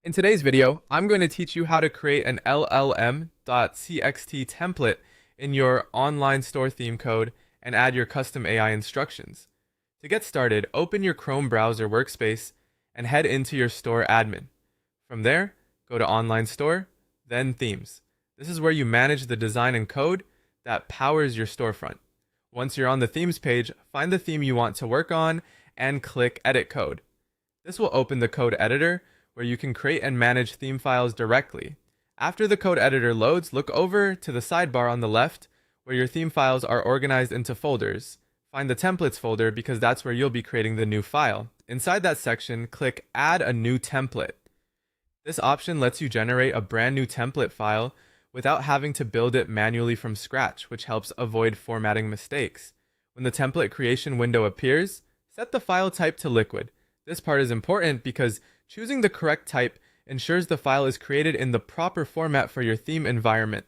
In today's video, I'm going to teach you how to create an LLM.txt template in your online store theme code and add your custom AI instructions. To get started, open your Chrome browser workspace and head into your store admin. From there, go to Online Store, then Themes. This is where you manage the design and code that powers your storefront. Once you're on the themes page, find the theme you want to work on and click Edit Code. This will open the code editor where you can create and manage theme files directly. After the code editor loads, look over to the sidebar on the left where your theme files are organized into folders. Find the templates folder because that's where you'll be creating the new file. Inside that section, click Add a new template. This option lets you generate a brand new template file without having to build it manually from scratch, which helps avoid formatting mistakes. When the template creation window appears, set the file type to liquid. This part is important because choosing the correct type ensures the file is created in the proper format for your theme environment.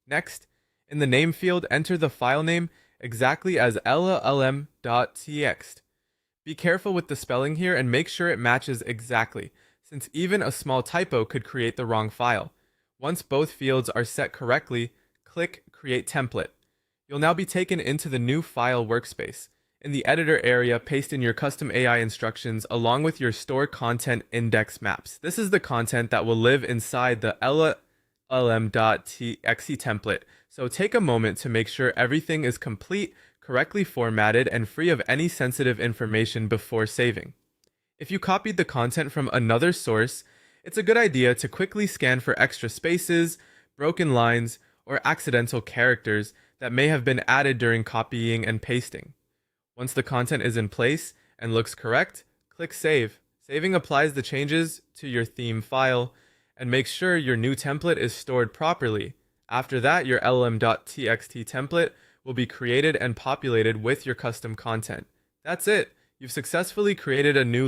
Next, in the name field, enter the file name exactly as llm.txt. Be careful with the spelling here and make sure it matches exactly, since even a small typo could create the wrong file. Once both fields are set correctly, click Create Template. You'll now be taken into the new file workspace. In the editor area, paste in your custom AI instructions along with your store content index maps. This is the content that will live inside the llm.txt template. So take a moment to make sure everything is complete, correctly formatted, and free of any sensitive information before saving. If you copied the content from another source, it's a good idea to quickly scan for extra spaces, broken lines, or accidental characters that may have been added during copying and pasting. Once the content is in place and looks correct, click Save. Saving applies the changes to your theme file and makes sure your new template is stored properly. After that, your llm.txt template will be created and populated with your custom content. That's it. You've successfully created a new